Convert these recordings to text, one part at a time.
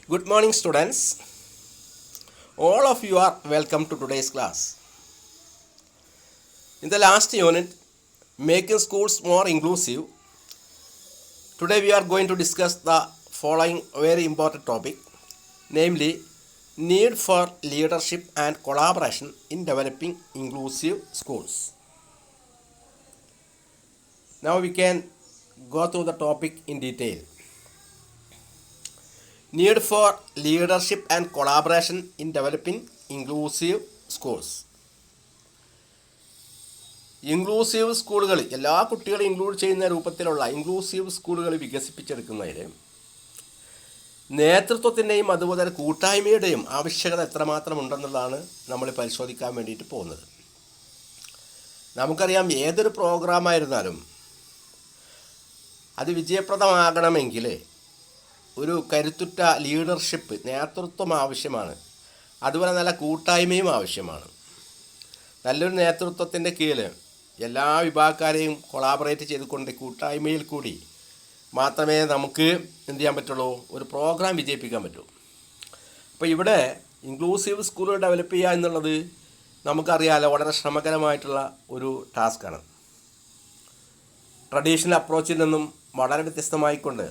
Good morning, students. All of you are welcome to today's class. In the last unit, making schools more inclusive, today we are going to discuss the following very important topic, namely, need for leadership and collaboration in developing inclusive schools. Now we can go through the topic in detail. Need for leadership and collaboration in developing inclusive schools. Inclusive സ്കൂളുകൾ എല്ലാ കുട്ടികളെയും include ചെയ്യുന്ന രൂപത്തിലുള്ള inclusive സ്കൂളുകൾ വികസിപ്പിച്ചെടുക്കുന്നതിന് നേതൃത്വത്തിൻ്റെയും അതുപോലെ തന്നെ കൂട്ടായ്മയുടെയും ആവശ്യകത എത്രമാത്രം ഉണ്ടെന്നുള്ളതാണ് നമ്മൾ പരിശോധിക്കാൻ വേണ്ടിയിട്ട് പോകുന്നത്. നമുക്കറിയാം, ഏതൊരു പ്രോഗ്രാമായിരുന്നാലും അത് വിജയപ്രദമാകണമെങ്കിൽ ഒരു കരുത്തുറ്റ ലീഡർഷിപ്പ്, നേതൃത്വം ആവശ്യമാണ്. അതുപോലെ നല്ല കൂട്ടായ്മയും ആവശ്യമാണ്. നല്ലൊരു നേതൃത്വത്തിൻ്റെ കീഴിൽ എല്ലാ വിഭാഗക്കാരെയും കൊളാബറേറ്റ് ചെയ്തുകൊണ്ട് കൂട്ടായ്മയിൽ കൂടി മാത്രമേ നമുക്ക് എന്ത് ചെയ്യാൻ പറ്റുള്ളൂ, ഒരു പ്രോഗ്രാം വിജയിപ്പിക്കാൻ പറ്റൂ. അപ്പോൾ ഇവിടെ ഇൻക്ലൂസീവ് സ്കൂളുകൾ ഡെവലപ്പ് ചെയ്യുക എന്നുള്ളത് നമുക്കറിയാമല്ലോ, വളരെ ശ്രമകരമായിട്ടുള്ള ഒരു ടാസ്ക്കാണ്. ട്രഡീഷണൽ അപ്രോച്ചിൽ നിന്നും വളരെ വ്യത്യസ്തമായിക്കൊണ്ട്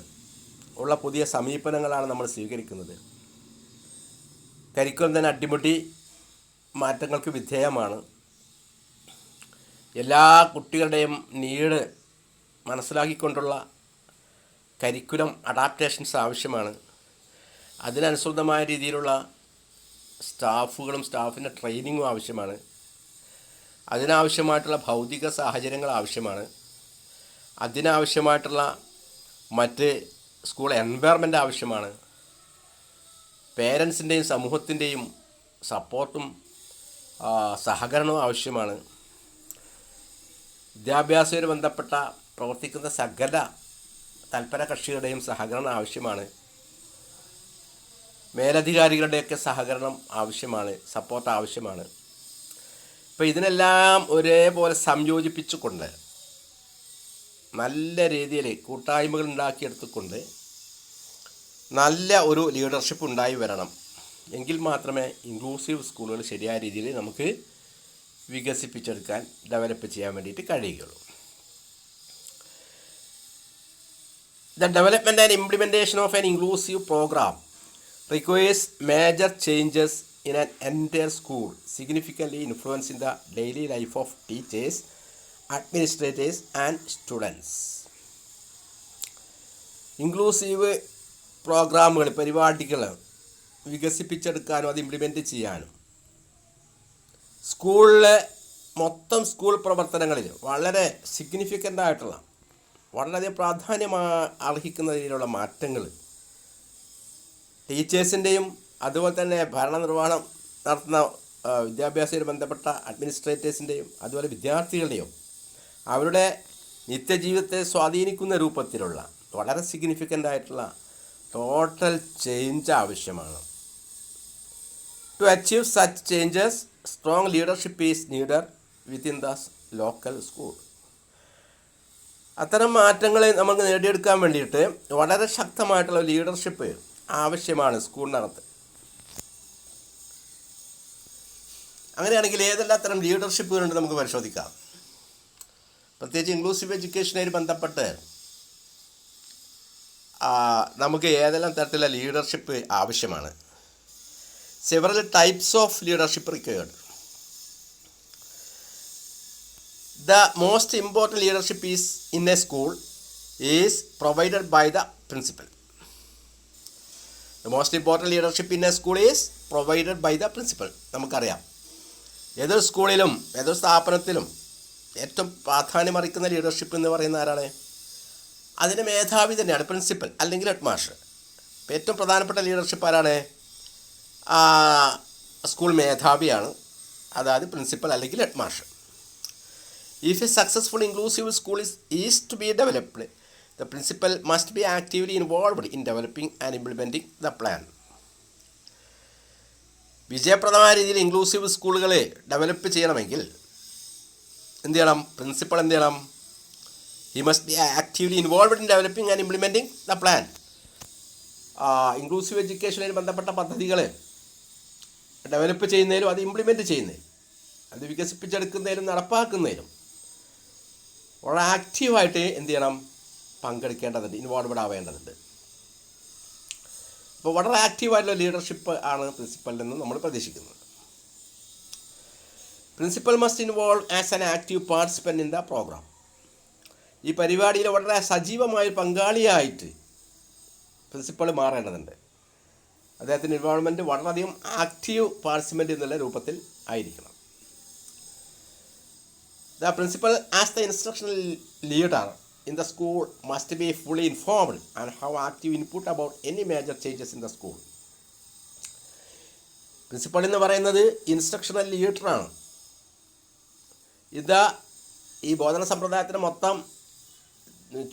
ഉള്ള പുതിയ സമീപനങ്ങളാണ് നമ്മൾ സ്വീകരിക്കുന്നത്. കരിക്കുലം തന്നെ അടിമുടി മാറ്റങ്ങൾക്ക് വിധേയമാണ്. എല്ലാ കുട്ടികളുടെയും നീഡ് മനസ്സിലാക്കിക്കൊണ്ടുള്ള കരിക്കുലം അഡാപ്റ്റേഷൻസ് ആവശ്യമാണ്. അതിനനുസൃതമായ രീതിയിലുള്ള സ്റ്റാഫിൻ്റെ ട്രെയിനിങ്ങും ആവശ്യമാണ്. അതിനാവശ്യമായിട്ടുള്ള ഭൗതിക സാഹചര്യങ്ങൾ ആവശ്യമാണ്. അതിനാവശ്യമായിട്ടുള്ള മറ്റ് സ്കൂൾ എൻവയറമെൻ്റ് ആവശ്യമാണ്. പേരൻസിൻ്റെയും സമൂഹത്തിൻ്റെയും സപ്പോർട്ടും സഹകരണവും ആവശ്യമാണ്. വിദ്യാഭ്യാസവുമായി ബന്ധപ്പെട്ട പ്രവർത്തിക്കുന്ന സകല തൽപര കക്ഷികളുടെയും സഹകരണം ആവശ്യമാണ്. മേലധികാരികളുടെയൊക്കെ സഹകരണം ആവശ്യമാണ്, സപ്പോർട്ട് ആവശ്യമാണ്. ഇപ്പോൾ ഇതിനെല്ലാം ഒരേപോലെ സംയോജിപ്പിച്ചുകൊണ്ട് നല്ല രീതിയിൽ കൂട്ടായ്മകൾ ഉണ്ടാക്കിയെടുത്തുകൊണ്ട് നല്ല ഒരു ലീഡർഷിപ്പ് ഉണ്ടായി വരണം. എങ്കിൽ മാത്രമേ ഇൻക്ലൂസീവ് സ്കൂളുകൾ ശരിയായ രീതിയിൽ നമുക്ക് വികസിപ്പിച്ചെടുക്കാൻ, ഡെവലപ്പ് ചെയ്യാൻ വേണ്ടിയിട്ട് കഴിയുകയുള്ളൂ. The development and implementation of an inclusive program requires major changes in an entire school, significantly influencing the daily life of teachers, administrators and students. Inclusive പ്രോഗ്രാമുകൾ, പരിപാടികൾ വികസിപ്പിച്ചെടുക്കാനും അത് ഇംപ്ലിമെൻ്റ് ചെയ്യാനും സ്കൂളിലെ മൊത്തം സ്കൂൾ പ്രവർത്തനങ്ങളിൽ വളരെ സിഗ്നിഫിക്കൻ്റ് ആയിട്ടുള്ള, വളരെയധികം പ്രാധാന്യം അർഹിക്കുന്ന രീതിയിലുള്ള മാറ്റങ്ങൾ ടീച്ചേഴ്സിൻ്റെയും അതുപോലെ തന്നെ ഭരണനിർവഹണം നടത്തുന്ന വിദ്യാഭ്യാസവുമായി ബന്ധപ്പെട്ട അഡ്മിനിസ്ട്രേറ്റേഴ്സിൻ്റെയും അതുപോലെ വിദ്യാർത്ഥികളുടെയും അവരുടെ നിത്യജീവിതത്തെ സ്വാധീനിക്കുന്ന രൂപത്തിലുള്ള വളരെ സിഗ്നിഫിക്കൻ്റ് ആയിട്ടുള്ള ടോട്ടൽ ചേഞ്ച് ആവശ്യമാണ്. To achieve such changes, strong leadership is needed within the local school. അത്തരം മാറ്റങ്ങളെ നമുക്ക് നേടിയെടുക്കാൻ വേണ്ടിയിട്ട് വളരെ ശക്തമായിട്ടുള്ള ലീഡർഷിപ്പ് ആവശ്യമാണ് സ്കൂളിനകത്ത്. അങ്ങനെയാണെങ്കിൽ ഏതെല്ലാം തരം ലീഡർഷിപ്പുകളുണ്ട് നമുക്ക് പരിശോധിക്കാം. പ്രത്യേകിച്ച് ഇൻക്ലൂസീവ് എഡ്യൂക്കേഷനുമായി ബന്ധപ്പെട്ട് നമുക്ക് ഏതെല്ലാം തരത്തിലുള്ള ലീഡർഷിപ്പ് ആവശ്യമാണ്. Several types of leadership required. The most important leadership is in a school is provided by the principal. The most important leadership in a school is provided by the principal. നമുക്കറിയാം, ഏതൊരു സ്കൂളിലും ഏതൊരു സ്ഥാപനത്തിലും ഏറ്റവും പ്രാധാന്യമറിക്കുന്ന leadership എന്ന് പറയുന്ന ആരാണ്? അതിന് മേധാവി തന്നെയാണ്, പ്രിൻസിപ്പൽ അല്ലെങ്കിൽ ഹെഡ് മാസ്റ്റർ. ഇപ്പോൾ ഏറ്റവും പ്രധാനപ്പെട്ട ലീഡർഷിപ്പ് ആരാണ്? സ്കൂൾ മേധാവിയാണ്, അതായത് പ്രിൻസിപ്പൽ അല്ലെങ്കിൽ head master. If a successful inclusive school is to be developed, the principal must be actively involved in developing and implementing the plan. വിജയപ്രദമായ രീതിയിൽ ഇൻക്ലൂസീവ് സ്കൂളുകളെ ഡെവലപ്പ് ചെയ്യണമെങ്കിൽ എന്ത് ചെയ്യണം? പ്രിൻസിപ്പൽ എന്ത് ചെയ്യണം? He must be actively involved in developing and implementing the plan. Inclusive എഡ്യൂക്കേഷനുമായി ബന്ധപ്പെട്ട പദ്ധതികൾ ഡെവലപ്പ് ചെയ്യുന്നതിലും അത് ഇംപ്ലിമെൻറ്റ് ചെയ്യുന്നതിലും അത് വികസിപ്പിച്ചെടുക്കുന്നതിലും നടപ്പാക്കുന്നതിലും വളരെ ആക്റ്റീവായിട്ട് എന്ത് ചെയ്യണം, പങ്കെടുക്കേണ്ടതുണ്ട്, ഇൻവോൾവഡ് ആവേണ്ടതുണ്ട്. അപ്പോൾ വളരെ ആക്റ്റീവായിട്ടുള്ള ലീഡർഷിപ്പ് ആണ് പ്രിൻസിപ്പലിൽ നിന്ന് നമ്മൾ പ്രതീക്ഷിക്കുന്നത്. Principal must involve as an active participant in the program. ഈ പരിപാടിയിൽ വളരെ സജീവമായ പങ്കാളിയായിട്ട് പ്രിൻസിപ്പൾ മാറേണ്ടതുണ്ട്. അദ്ദേഹത്തിൻ്റെ ഇൻവോൾവ്മെൻറ്റ് വളരെയധികം ആക്റ്റീവ് പാർട്ടിസിപ്പൻ്റ് എന്നുള്ള രൂപത്തിൽ ആയിരിക്കണം. The principal as the instructional leader in the school must be fully informed and have active input about any major changes in the school. Principal എന്ന് പറയുന്നത് ഇൻസ്ട്രക്ഷണൽ ലീഡറാണ്. ഈ ബോധന സമ്പ്രദായത്തിന് മൊത്തം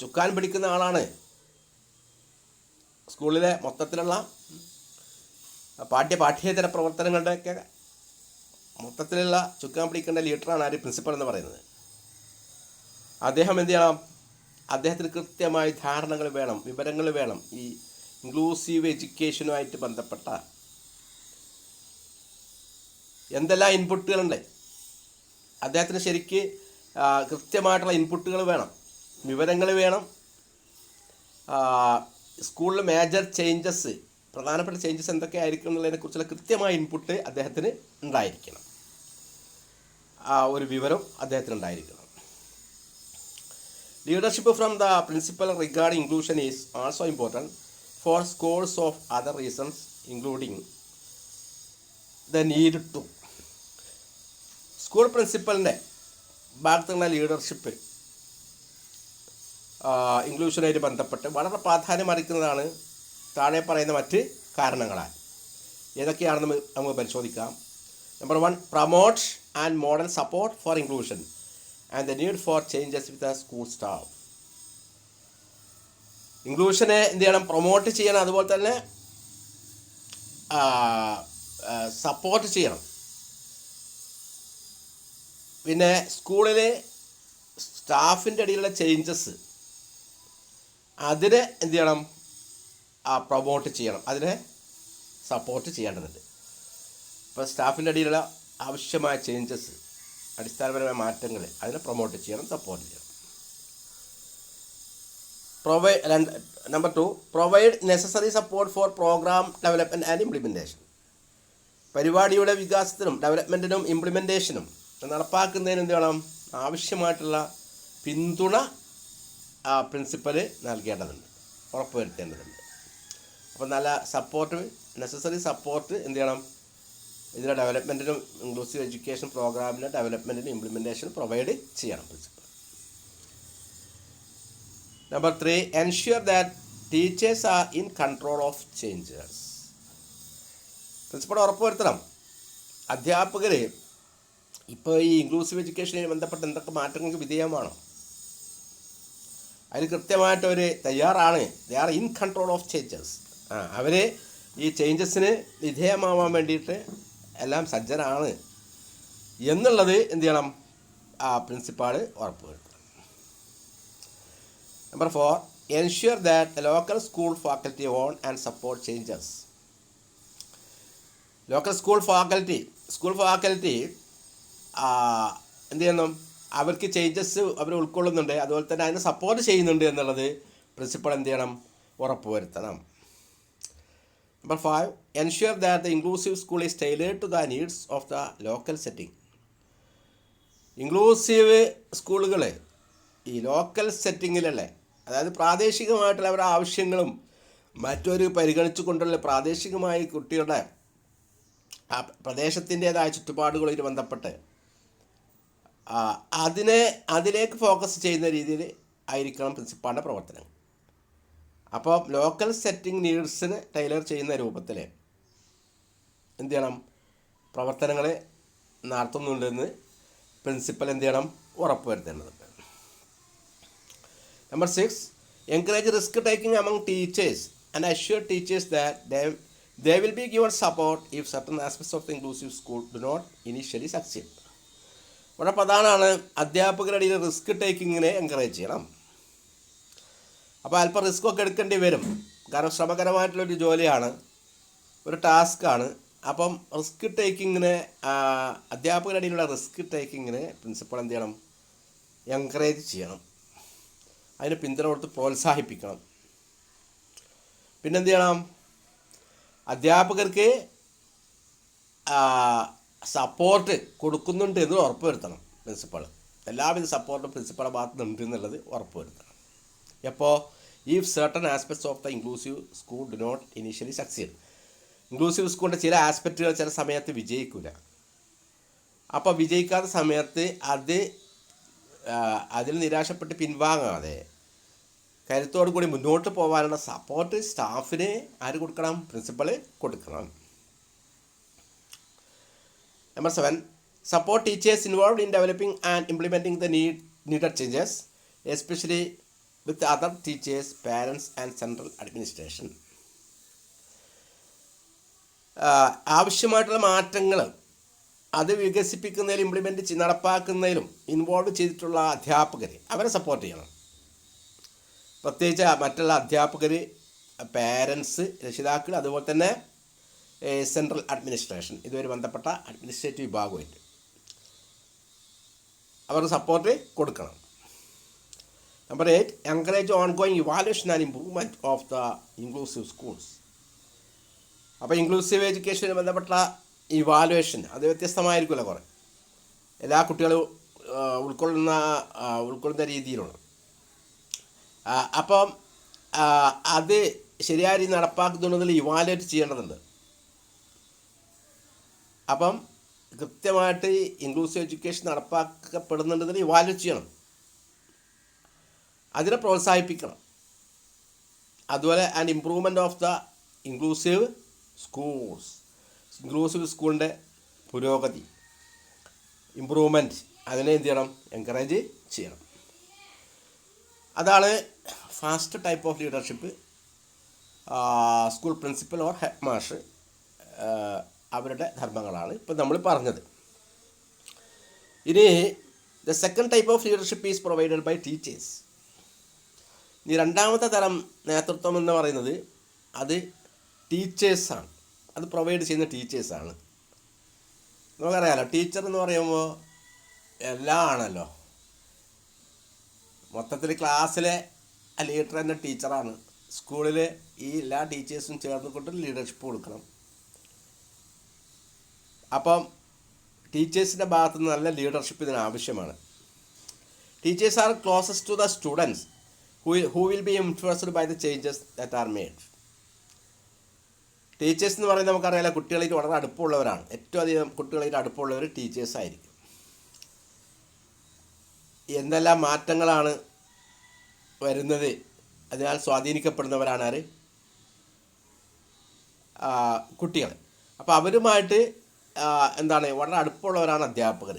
ചുക്കാൻ പിടിക്കുന്ന ആളാണ്. സ്കൂളിലെ മൊത്തത്തിലുള്ള പാഠ്യേതര പ്രവർത്തനങ്ങളുടെയൊക്കെ മൊത്തത്തിലുള്ള ചുക്കാൻ പിടിക്കേണ്ട ലീഡറാണ് ആര്, പ്രിൻസിപ്പൾ എന്ന് പറയുന്നത്. അദ്ദേഹം എന്ത് ചെയ്യണം, അദ്ദേഹത്തിന് കൃത്യമായ ധാരണകൾ വേണം, വിവരങ്ങൾ വേണം. ഈ ഇൻക്ലൂസീവ് എഡ്യൂക്കേഷനുമായിട്ട് ബന്ധപ്പെട്ട എന്തെല്ലാം ഇൻപുട്ടുകളുണ്ട്, അദ്ദേഹത്തിന് ശരിക്ക് കൃത്യമായിട്ടുള്ള ഇൻപുട്ടുകൾ വേണം, വിവരങ്ങൾ വേണം. സ്കൂളിൽ മേജർ ചേഞ്ചസ്, പ്രധാനപ്പെട്ട ചേഞ്ചസ് എന്തൊക്കെ ആയിരിക്കും എന്നുള്ളതിനെക്കുറിച്ചുള്ള കൃത്യമായ ഇൻപുട്ട് അദ്ദേഹത്തിന് ഉണ്ടായിരിക്കണം. ഒരു വിവരം അദ്ദേഹത്തിന് ഉണ്ടായിരിക്കണം. Leadership from the principal regarding inclusion is also important for scores of other reasons, including the need to. School പ്രിൻസിപ്പലിൻ്റെ ഭാഗത്തുള്ള ലീഡർഷിപ്പ് ഇൻക്ലൂഷനായിട്ട് ബന്ധപ്പെട്ട് വളരെ പ്രാധാന്യം അറിയിക്കുന്നതാണ് താഴെ പറയുന്ന മറ്റ് കാരണങ്ങളാൽ. ഏതൊക്കെയാണെന്ന് നമുക്ക് പരിശോധിക്കാം. Number 1, promote and model support for inclusion and the need for changes with the school staff. ഇൻക്ലൂഷനെ എന്ത് ചെയ്യണം, പ്രൊമോട്ട് ചെയ്യണം, അതുപോലെ തന്നെ സപ്പോർട്ട് ചെയ്യണം. പിന്നെ സ്കൂളിലെ സ്റ്റാഫിൻ്റെ ഇടയിലുള്ള ചേഞ്ചസ് അതിനെ എന്ത് ചെയ്യണം, പ്രൊമോട്ട് ചെയ്യണം, അതിനെ സപ്പോർട്ട് ചെയ്യേണ്ടതുണ്ട്. ഇപ്പോൾ സ്റ്റാഫിൻ്റെ ഇടയിലുള്ള ആവശ്യമായ ചേഞ്ചസ്, അടിസ്ഥാനപരമായ മാറ്റങ്ങൾ, അതിനെ പ്രൊമോട്ട് ചെയ്യണം, സപ്പോർട്ട് ചെയ്യണം. Number 2, provide necessary support for program development and implementation. പരിപാടിയുടെ വികാസത്തിനും ഡെവലപ്മെൻറ്റിനും ഇംപ്ലിമെൻറ്റേഷനും നടപ്പാക്കുന്നതിന് എന്ത് വേണം, ആവശ്യമായിട്ടുള്ള പിന്തുണ പ്രിൻസിപ്പൽ നൽകേണ്ടതുണ്ട്, ഉറപ്പുവരുത്തേണ്ടതുണ്ട്. അപ്പോൾ നല്ല സപ്പോർട്ട്, നെസസറി സപ്പോർട്ട് എന്ത് ചെയ്യണം, ഇതിൻ്റെ ഡെവലപ്മെൻറ്റിനും ഇൻക്ലൂസീവ് എഡ്യൂക്കേഷൻ പ്രോഗ്രാമിൻ്റെ ഡെവലപ്മെൻറ്റിനും ഇംപ്ലിമെൻറ്റേഷനും പ്രൊവൈഡ് ചെയ്യണം principal. Number 3, ensure that teachers are in control of changes. Principal ഉറപ്പുവരുത്തണം അധ്യാപകർ ഇപ്പോൾ ഈ ഇൻക്ലൂസീവ് എഡ്യൂക്കേഷനുമായി ബന്ധപ്പെട്ട് എന്തൊക്കെ മാറ്റങ്ങൾക്ക് വിധേയമാണോ അതിന് കൃത്യമായിട്ടവർ തയ്യാറാണ്. They are in control of changes. അവർ ഈ ചേഞ്ചസിന് വിധേയമാവാൻ വേണ്ടിയിട്ട് എല്ലാം സജ്ജരാണ് എന്നുള്ളത് എന്ത് ചെയ്യണം, പ്രിൻസിപ്പാൾ ഉറപ്പുവരുത്തണം. Number 4, ensure that local school faculty on and support changes. Local school faculty എന്ത് ചെയ്യണം, അവർക്ക് ചേഞ്ചസ് അവർ ഉൾക്കൊള്ളുന്നുണ്ട്, അതുപോലെ തന്നെ അതിനെ സപ്പോർട്ട് ചെയ്യുന്നുണ്ട് എന്നുള്ളത് പ്രിൻസിപ്പൾ എന്ത് ചെയ്യണം, ഉറപ്പുവരുത്തണം. Number 5, ensure that the inclusive school is tailored to the needs of the local setting. Inclusive സ്കൂളുകൾ ഈ ലോക്കൽ സെറ്റിങ്ങിലല്ലേ, അതായത് പ്രാദേശികമായിട്ടുള്ള അവരുടെ ആവശ്യങ്ങളും മറ്റൊരു പരിഗണിച്ചു കൊണ്ടുള്ള പ്രാദേശികമായി കുട്ടികളുടെ ആ പ്രദേശത്തിൻ്റേതായ ചുറ്റുപാടുകളുമായി ബന്ധപ്പെട്ട് അതിലേക്ക് ഫോക്കസ് ചെയ്യുന്ന രീതിയിൽ ആയിരിക്കണം പ്രിൻസിപ്പാളിൻ്റെ പ്രവർത്തനം. അപ്പോൾ ലോക്കൽ സെറ്റിംഗ് നീഡ്സിന് ടൈലർ ചെയ്യുന്ന രൂപത്തിൽ എന്ത് ചെയ്യണം, പ്രവർത്തനങ്ങൾ നടത്തുന്നുണ്ടെന്ന് പ്രിൻസിപ്പൽ എന്ത് ചെയ്യണം, ഉറപ്പുവരുത്തേണ്ടതുണ്ട്. Number 6, encourage risk taking among teachers and assure teachers that they will be given support if certain aspects of the inclusive school do not initially succeed. വളരെ പ്രധാനമാണ് അധ്യാപകരുടെ ഇടയിൽ റിസ്ക് ടേക്കിങ്ങിനെ എൻകറേജ് ചെയ്യണം. അപ്പോൾ അല്പം റിസ്ക്കൊക്കെ എടുക്കേണ്ടി വരും. കാരണം ശ്രമകരമായിട്ടുള്ളൊരു ജോലിയാണ്, ഒരു ടാസ്ക്കാണ്. അപ്പം റിസ്ക് ടേക്കിങ്ങിന്, അധ്യാപകരുടെ റിസ്ക് ടേക്കിങ്ങിന് പ്രിൻസിപ്പൾ എന്ത് ചെയ്യണം? എൻകറേജ് ചെയ്യണം, അതിന് പിന്തുണ കൊടുത്ത് പ്രോത്സാഹിപ്പിക്കണം. പിന്നെന്ത് ചെയ്യണം? അധ്യാപകർക്ക് സപ്പോർട്ട് കൊടുക്കുന്നുണ്ട് എന്ന് ഉറപ്പ് വരുത്തണം പ്രിൻസിപ്പൾ. എല്ലാവിധ സപ്പോർട്ടും പ്രിൻസിപ്പളുടെ ഭാഗത്ത് നിന്നുണ്ട് എന്നുള്ളത് ഉറപ്പ് വരുത്തണം. എപ്പോൾ? If certain aspects of the inclusive school do not initially succeed. Inclusive സ്കൂളിൻ്റെ ചില ആസ്പെക്റ്റുകൾ ചില സമയത്ത് വിജയിക്കില്ല. അപ്പോൾ വിജയിക്കാത്ത സമയത്ത് അതിൽ നിരാശപ്പെട്ട് പിൻവാങ്ങാതെ കരുത്തോടു കൂടി മുന്നോട്ട് പോകാനുള്ള സപ്പോർട്ട് സ്റ്റാഫിന് ആര് കൊടുക്കണം? പ്രിൻസിപ്പൾ കൊടുക്കണം. Number 7, support teachers involved in developing and implementing the needed changes especially with other teachers, parents and central administration. ആവശ്യമായിട്ടുള്ള മാറ്റങ്ങൾ അത് വികസിപ്പിക്കുന്നതിലും ഇംപ്ലിമെൻറ്റ് നടപ്പാക്കുന്നതിലും ഇൻവോൾവ് ചെയ്തിട്ടുള്ള അധ്യാപകർ, അവരെ സപ്പോർട്ട് ചെയ്യണം. പ്രത്യേകിച്ച് മറ്റുള്ള അധ്യാപകർ, പാരൻസ്, രക്ഷിതാക്കൾ, അതുപോലെ തന്നെ സെൻട്രൽ അഡ്മിനിസ്ട്രേഷൻ, ഇതുവരെ ബന്ധപ്പെട്ട അഡ്മിനിസ്ട്രേറ്റീവ് വിഭാഗമായിട്ട് അവർക്ക് സപ്പോർട്ട് കൊടുക്കണം. Number 8, encourage on going evaluation and improvement of the inclusive schools. അപ്പോൾ ഇൻക്ലൂസീവ് എഡ്യൂക്കേഷനുമായി ബന്ധപ്പെട്ട ഇവാലുവേഷൻ അത് വ്യത്യസ്തമായിരിക്കുമല്ലോ. കുറേ എല്ലാ കുട്ടികളും ഉൾക്കൊള്ളുന്ന രീതിയിലുള്ള. അപ്പം അത് ശരിയായ രീതി നടപ്പാക്കുന്നുണ്ടെങ്കിൽ ഇവാലുവേറ്റ് ചെയ്യേണ്ടതുണ്ട്. അപ്പം കൃത്യമായിട്ട് ഇൻക്ലൂസീവ് എഡ്യൂക്കേഷൻ നടപ്പാക്കപ്പെടുന്നുണ്ടെങ്കിൽ ഇവാലുവേറ്റ് ചെയ്യണം, അതിനെ പ്രോത്സാഹിപ്പിക്കണം. അതുപോലെ and improvement of the inclusive schools, inclusive സ്കൂളിൻ്റെ പുരോഗതി, ഇമ്പ്രൂവ്മെൻറ്റ്, അതിനെ എന്ത് ചെയ്യണം? എൻകറേജ് ചെയ്യണം. അതാണ് first type of leadership. School principal or headmaster അവരുടെ ധർമ്മങ്ങളാണ് ഇപ്പം നമ്മൾ പറഞ്ഞത്. ഇനി the second type of leadership is provided by teachers. ഇനി രണ്ടാമത്തെ തരം നേതൃത്വം എന്ന് പറയുന്നത് അത് ടീച്ചേഴ്സാണ്. അത് പ്രൊവൈഡ് ചെയ്യുന്ന ടീച്ചേഴ്സാണ്. നമുക്കറിയാമല്ലോ, ടീച്ചർ എന്ന് പറയുമ്പോൾ എല്ലാം ആണല്ലോ. മൊത്തത്തിൽ ക്ലാസ്സിലെ ലീഡർ തന്നെ ടീച്ചറാണ്. സ്കൂളിൽ ഈ എല്ലാ ടീച്ചേഴ്സും ചേർന്നുകൊണ്ട് ലീഡർഷിപ്പ് കൊടുക്കണം. അപ്പം ടീച്ചേഴ്സിൻ്റെ ഭാഗത്തു നിന്ന് നല്ല ലീഡർഷിപ്പ് ഇതിന് ആവശ്യമാണ്. Teachers are closest to the students who will be influenced by the changes that are made. Teachers എന്ന് പറയുന്നത് നമുക്കറിയാലോ, കുട്ടികളായിട്ട് വളരെ അടുപ്പമുള്ളവരാണ്. ഏറ്റവും അധികം കുട്ടികളായിട്ട് അടുപ്പമുള്ളവർ ടീച്ചേഴ്സായിരിക്കും. എന്തെല്ലാം മാറ്റങ്ങളാണ് വരുന്നത്, അതിനാൽ സ്വാധീനിക്കപ്പെടുന്നവരാണ് ആര്? കുട്ടികൾ. അപ്പോൾ അവരുമായിട്ട് വളരെ അടുപ്പമുള്ളവരാണ് അധ്യാപകർ.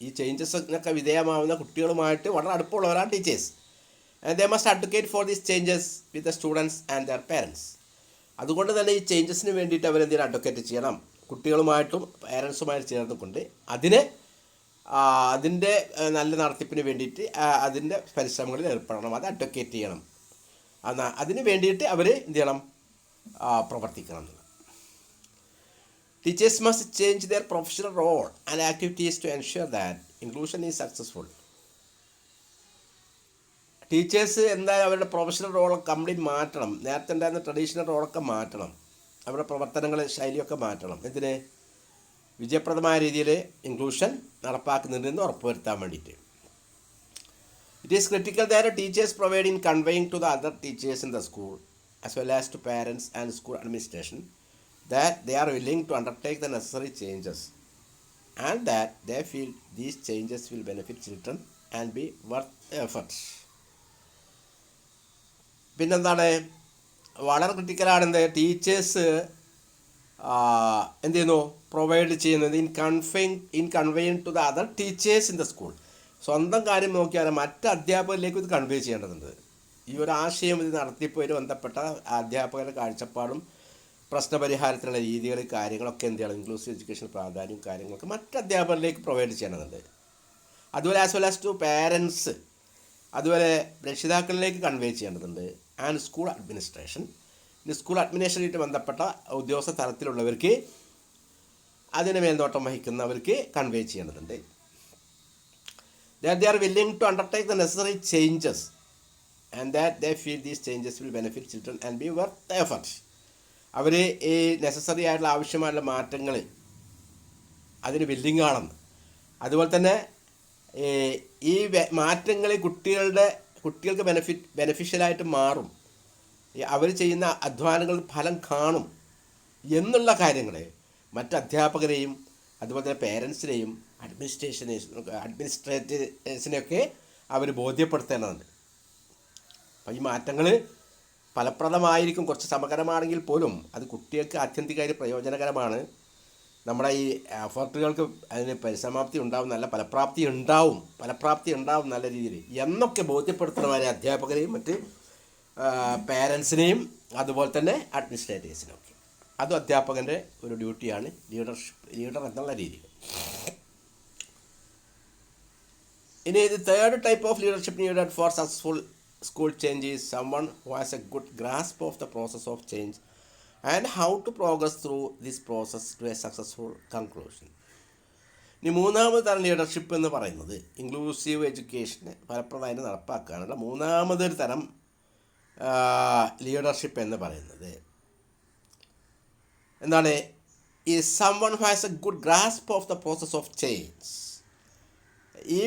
ഈ ചേഞ്ചസിനൊക്കെ വിധേയമാവുന്ന കുട്ടികളുമായിട്ട് വളരെ അടുപ്പമുള്ളവരാണ് teachers. And they must advocate for these changes with the students and their parents. അതുകൊണ്ട് തന്നെ ഈ ചേഞ്ചസിന് വേണ്ടിയിട്ട് അവരെന്തെങ്കിലും അഡ്വക്കേറ്റ് ചെയ്യണം, കുട്ടികളുമായിട്ടും പേരൻസുമായിട്ട് ചേർന്നുകൊണ്ട് അതിൻ്റെ നല്ല നടത്തിപ്പിന് വേണ്ടിയിട്ട് അതിൻ്റെ പരിശ്രമങ്ങളിൽ ഏർപ്പെടണം, അത് അഡ്വക്കേറ്റ് ചെയ്യണം. അതിന് വേണ്ടിയിട്ട് അവർ എന്ത് ചെയ്യണം? പ്രവർത്തിക്കണം. Teachers must change their professional role and activities to ensure that inclusion is successful. Teachers എന്തായാലും അവരുടെ പ്രൊഫഷണൽ റോൾ കംപ്ലീറ്റ് മാറ്റണം. നേരത്തെ ഉണ്ടായിരുന്ന ട്രഡീഷണൽ റോളൊക്കെ മാറ്റണം. അവരുടെ പ്രവർത്തനങ്ങൾ, ശൈലിയൊക്കെ മാറ്റണം. എന്തിന്? വിജയപ്രദമായ രീതിയിൽ ഇൻക്ലൂഷൻ നടപ്പാക്കുന്നുണ്ടെന്ന് ഉറപ്പുവരുത്താൻ വേണ്ടിയിട്ട്. It is critical that teachers provide in conveying to the other teachers in the school as well as to parents and school administration that they are willing to undertake the necessary changes and that they feel these changes will benefit children and be worth effort. പിന്നെന്താണ് വളരെ ക്രിട്ടിക്കലാണ് teachers എന്ത് ചെയ്യുന്നു? Provide ചെയ്യുന്നത് in conveying to the other teachers in the school. സ്വന്തം കാര്യം നോക്കിയാൽ മറ്റ് അധ്യാപകരിലേക്ക് ഇത് കൺവേ ചെയ്യേണ്ടതുണ്ട്. ഈ ഒരു ആശയം ഇത് നടത്തിപ്പോയി ബന്ധപ്പെട്ട അധ്യാപകരുടെ കാഴ്ചപ്പാടും പ്രശ്നപരിഹാരത്തിനുള്ള രീതികൾ, കാര്യങ്ങളൊക്കെ എന്ത് ചെയ്യണം? ഇൻക്ലൂസീവ് എഡ്യൂക്കേഷൻ പ്രാധാന്യവും കാര്യങ്ങളൊക്കെ മറ്റ് അധ്യാപകരിലേക്ക് പ്രൊവൈഡ് ചെയ്യണമെന്നുണ്ട്. അതുപോലെ as well as to parents, അതുപോലെ രക്ഷിതാക്കളിലേക്ക് കൺവേ ചെയ്യേണ്ടതുണ്ട്. And school administration. ഇനി സ്കൂൾ അഡ്മിനിസ്ട്രേഷനുമായിട്ട് ബന്ധപ്പെട്ട ഉദ്യോഗസ്ഥ തലത്തിലുള്ളവർക്ക്, അതിന് മേൽനോട്ടം വഹിക്കുന്നവർക്ക് കൺവേ ചെയ്യേണ്ടതുണ്ട്. That they are willing to undertake the necessary changes and that they feel these changes will benefit children and be worth the effort. അവർ ഈ നെസസറി ആയിട്ടുള്ള ആവശ്യമായിട്ടുള്ള മാറ്റങ്ങൾ അതിന് വില്ലിങ് ആണെന്ന്, അതുപോലെ തന്നെ ഈ മാറ്റങ്ങൾ കുട്ടികൾക്ക് ബെനഫിഷ്യലായിട്ട് മാറും, അവർ ചെയ്യുന്ന അധ്വാനങ്ങൾ ഫലം കാണും എന്നുള്ള കാര്യങ്ങൾ മറ്റ് അധ്യാപകരെയും അതുപോലെ തന്നെ പേരൻസിനെയും അഡ്മിനിസ്ട്രേറ്റേഴ്സിനെയൊക്കെ അവർ ബോധ്യപ്പെടുത്തേണ്ടതുണ്ട്. അപ്പം ഈ മാറ്റങ്ങൾ ഫലപ്രദമായിരിക്കും, കുറച്ച് സമകരമാണെങ്കിൽ പോലും അത് കുട്ടികൾക്ക് ആത്യന്തികമായി പ്രയോജനകരമാണ്. നമ്മുടെ ഈ എഫർട്ടുകൾക്ക് അതിന് പരിസമാപ്തി ഉണ്ടാവും, നല്ല ഫലപ്രാപ്തി ഉണ്ടാവും നല്ല രീതിയിൽ എന്നൊക്കെ ബോധ്യപ്പെടുത്തുന്നവരെ അധ്യാപകരെയും മറ്റ് പേരൻസിനെയും അതുപോലെ തന്നെ അഡ്മിനിസ്ട്രേറ്റേഴ്സിനെയൊക്കെ. അതും അധ്യാപകൻ്റെ ഒരു ഡ്യൂട്ടിയാണ്, ലീഡർ എന്നുള്ള രീതിയിൽ. ഇനി the third type of leadership needed for successful school change is someone who has a good grasp of the process of change and how to progress through this process to a successful conclusion. ഇനി മൂന്നാമത് തരം leadership എന്ന് പറയുന്നത് inclusive എഡ്യൂക്കേഷനെ ഫലപ്രദമായിട്ട് നടപ്പാക്കാനുള്ള മൂന്നാമതൊരു തരം leadership എന്ന് പറയുന്നത് എന്താണ്? ഈ someone who has a good grasp of the process of change. ഈ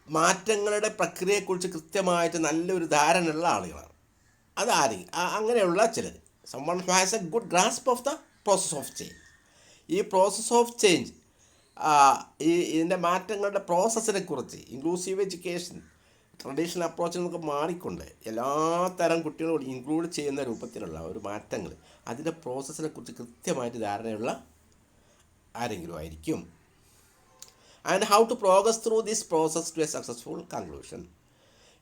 മാറ്റങ്ങളുടെ പ്രക്രിയയെക്കുറിച്ച് കൃത്യമായിട്ട് നല്ലൊരു ധാരണയുള്ള ആളുകളാണ്. അങ്ങനെയുള്ള ചിലർ. someone who has a good grasp of the process of change. ഈ പ്രോസസ് ഓഫ് ചേഞ്ച്, ഇതിൻ്റെ മാറ്റങ്ങളുടെ പ്രോസസ്സിനെ കുറിച്ച് ഇൻക്ലൂസീവ് എഡ്യൂക്കേഷൻ ട്രഡീഷണൽ അപ്രോച്ചിൽ നിന്നൊക്കെ മാറിക്കൊണ്ട് എല്ലാ തരം കുട്ടികളോട് ഇൻക്ലൂഡ് ചെയ്യുന്ന രൂപത്തിലുള്ള ഒരു മാറ്റങ്ങൾ, അതിൻ്റെ പ്രോസസ്സിനെ കുറിച്ച് കൃത്യമായിട്ട് ധാരണയുള്ള ആരെങ്കിലും ആയിരിക്കും. And how to progress through this process to a successful conclusion.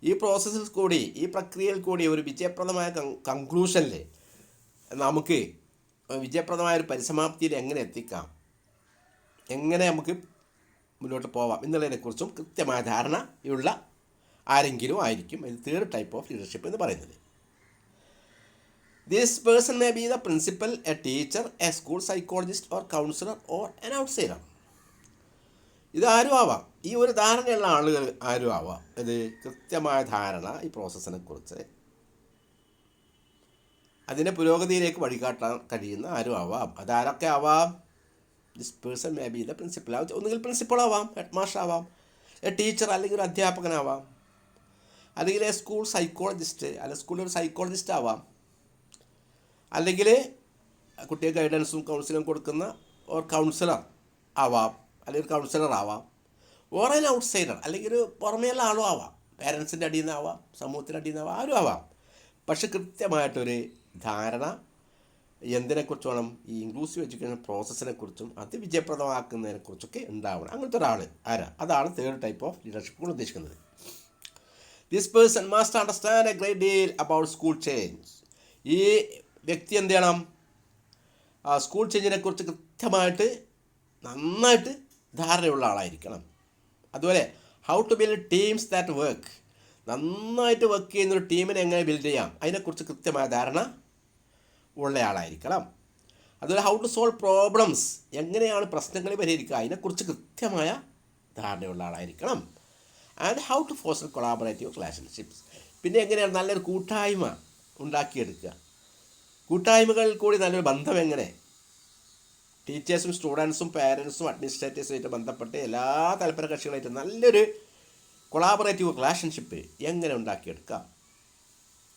ഈ പ്രോസസ്സിൽ കൂടി, ഈ പ്രക്രിയയിൽ കൂടി ഒരു വിജയപ്രദമായ കൺക്ലൂഷനിൽ നമുക്ക് വിജയപ്രദമായൊരു പരിസമാപ്തിയിൽ എങ്ങനെ എത്തിക്കാം, എങ്ങനെ നമുക്ക് മുന്നോട്ട് പോവാം എന്നുള്ളതിനെക്കുറിച്ചും കൃത്യമായ ധാരണയുള്ള ആരെങ്കിലും ആയിരിക്കും ഇത് തേർഡ് ടൈപ്പ് ഓഫ് ലീഡർഷിപ്പ് എന്ന് പറയുന്നത്. This person may be the principal, A teacher, A school psychologist or councillor or N outsider. ഇതാരും ആവാം, ഈ ഒരു ധാരണയുള്ള ആളുകൾ ആരും ആവാം. ഇത് കൃത്യമായ ധാരണ ഈ പ്രോസസ്സിനെ കുറിച്ച്, അതിൻ്റെ പുരോഗതിയിലേക്ക് വഴികാട്ടാൻ കഴിയുന്ന ആരും ആവാം. അതാരൊക്കെ ആവാം? This person may be the principal, ഒന്നുകിൽ പ്രിൻസിപ്പൾ ആവാം, ഹെഡ് മാസ്റ്റർ ആവാം, എ ടീച്ചർ അല്ലെങ്കിൽ ഒരു അധ്യാപകനാവാം, അല്ലെങ്കിൽ സ്കൂൾ സൈക്കോളജിസ്റ്റ് അല്ലെങ്കിൽ സ്കൂളിൽ ഒരു സൈക്കോളജിസ്റ്റ് ആവാം, അല്ലെങ്കിൽ കുട്ടിയെ ഗൈഡൻസും കൗൺസിലും കൊടുക്കുന്ന ഒരു കൗൺസിലർ ആവാം, അല്ലെങ്കിൽ ഒരു കൗൺസിലർ ആവാം, ഓർ എൻ ഔട്ട്സൈഡർ അല്ലെങ്കിൽ ഒരു പുറമേയുള്ള ആളും ആവാം, പേരൻസിൻ്റെ അടിയിൽ നിന്നാവാം, സമൂഹത്തിൻ്റെ അടിയിൽ നിന്നാവാം, ആരും ആവാം. പക്ഷെ കൃത്യമായിട്ടൊരു ധാരണ എന്തിനെക്കുറിച്ച് വേണം? ഈ ഇൻക്ലൂസീവ് എഡ്യൂക്കേഷൻ പ്രോസസ്സിനെക്കുറിച്ചും അത് വിജയപ്രദമാക്കുന്നതിനെക്കുറിച്ചൊക്കെ ഉണ്ടാവണം. അങ്ങനത്തെ ഒരാൾ അതാണ് തേർഡ് ടൈപ്പ് ഓഫ് ലീഡർഷിപ്പ് കൊണ്ട് ഉദ്ദേശിക്കുന്നത്. This person must understand A great deal about school change. ഈ വ്യക്തി എന്ത് ചെയ്യണം? സ്കൂൾ ചേഞ്ചിനെക്കുറിച്ച് കൃത്യമായിട്ട് നന്നായിട്ട് ധാരണയുള്ള ആളായിരിക്കണം. അതുപോലെ how to build teams that work, നന്നായിട്ട് വർക്ക് ചെയ്യുന്നൊരു ടീമിനെ എങ്ങനെ ബിൽഡ് ചെയ്യാം അതിനെക്കുറിച്ച് കൃത്യമായ ധാരണ ഉള്ള ആളായിരിക്കണം. അതുപോലെ ഹൗ ടു സോൾവ് പ്രോബ്ലംസ്, എങ്ങനെയാണ് പ്രശ്നങ്ങൾ പരിഹരിക്കുക അതിനെക്കുറിച്ച് കൃത്യമായ ധാരണയുള്ള ആളായിരിക്കണം. And how to foster collaborative relationships, പിന്നെ എങ്ങനെയാണ് നല്ലൊരു കൂട്ടായ്മ ഉണ്ടാക്കിയെടുക്കുക, കൂട്ടായ്മകളിൽ കൂടി നല്ലൊരു ബന്ധം എങ്ങനെ ടീച്ചേഴ്സും സ്റ്റുഡൻസും പേരൻസും അഡ്മിനിസ്ട്രേറ്റേഴ്സുമായിട്ട് ബന്ധപ്പെട്ട് എല്ലാ താല്പര്യ കക്ഷികളായിട്ട് നല്ലൊരു കൊളാബറേറ്റീവ് റിലേഷൻഷിപ്പ് എങ്ങനെ ഉണ്ടാക്കിയെടുക്കാം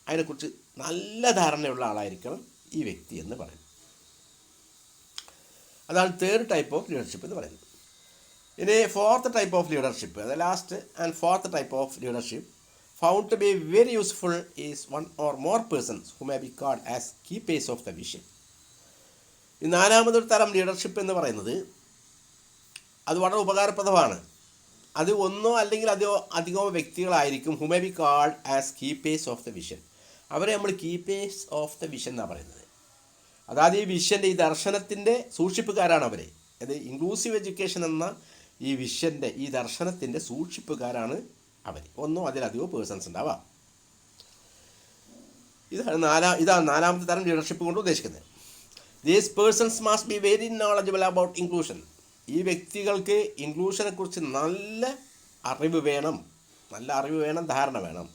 അതിനെക്കുറിച്ച് നല്ല ധാരണയുള്ള ആളായിരിക്കണം ഈ വ്യക്തി എന്ന് പറയുന്നത്. അതാണ് തേർഡ് ടൈപ്പ് ഓഫ് ലീഡർഷിപ്പ് എന്ന് പറയുന്നത്. ഇനി ഫോർത്ത് ടൈപ്പ് ഓഫ് ലീഡർഷിപ്പ്, അത് last and fourth type of leadership found to be very useful is one or more persons who may be called as keepers of the vision. ഈ നാലാമതൊരു തരം leadership എന്ന് പറയുന്നത് അത് വളരെ ഉപകാരപ്രദമാണ്. അത് ഒന്നോ അല്ലെങ്കിൽ അധികമോ വ്യക്തികളായിരിക്കും who may be called as keepers of the vision. അവരെ നമ്മൾ കീപ്പേഴ്സ് ഓഫ് ദ വിഷൻ എന്നാണ് പറയുന്നത്. അതായത് ഈ വിഷൻ്റെ, ഈ ദർശനത്തിൻ്റെ സൂക്ഷിപ്പുകാരാണ് അവർ. അത് ഇൻക്ലൂസീവ് എഡ്യൂക്കേഷൻ എന്ന ഈ വിഷൻ്റെ, ഈ ദർശനത്തിൻ്റെ സൂക്ഷിപ്പുകാരാണ് അവർ. ഒന്നോ അതിലധികമോ പേഴ്സൺസ് ഉണ്ടാവാം. ഇതാണ് നാലാമത്തെ തരം ലീഡർഷിപ്പ് കൊണ്ട് ഉദ്ദേശിക്കുന്നത്. These persons must be very knowledgeable about inclusion. ഈ വ്യക്തികൾക്ക് ഇൻക്ലൂഷനെ കുറിച്ച് നല്ല അറിവ് വേണം, ധാരണ വേണം.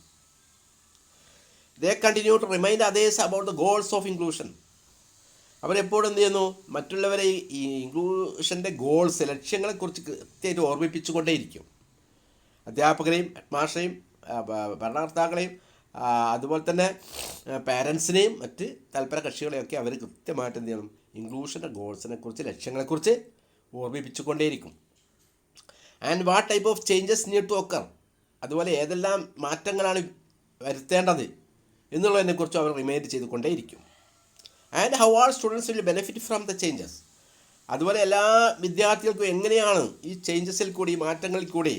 They continue to remind others about the goals of inclusion. അവരെപ്പോഴും എന്ത് ചെയ്യുന്നു, മറ്റുള്ളവരെ ഈ ഇൻക്ലൂഷൻ്റെ ഗോൾസ്, ലക്ഷ്യങ്ങളെക്കുറിച്ച് കൃത്യമായിട്ട് ഓർമ്മിപ്പിച്ചുകൊണ്ടേയിരിക്കും. അധ്യാപകരെയും ഹെഡ്മാസ്റ്ററെയും ഭരണകർത്താക്കളെയും അതുപോലെ തന്നെ പാരൻസിനെയും മറ്റ് തൽപര കക്ഷികളെയൊക്കെ അവർ കൃത്യമായിട്ട് എന്ത് ചെയ്യണം, ഇൻക്ലൂഷൻ്റെ ഗോൾസിനെക്കുറിച്ച്, ലക്ഷ്യങ്ങളെക്കുറിച്ച് ഓർമ്മിപ്പിച്ചുകൊണ്ടേയിരിക്കും. And what type of changes need to occur. അതുപോലെ ഏതെല്ലാം മാറ്റങ്ങളാണ് വരുത്തേണ്ടത് എന്നുള്ളതിനെക്കുറിച്ചും അവർ റിമൈൻഡ് ചെയ്തുകൊണ്ടേയിരിക്കും. And how are students will benefit from the changes. അതുപോലെ എല്ലാ വിദ്യാർത്ഥികൾക്കും എങ്ങനെയാണ് ഈ ചേഞ്ചസിൽ കൂടി, മാറ്റങ്ങളിൽ കൂടി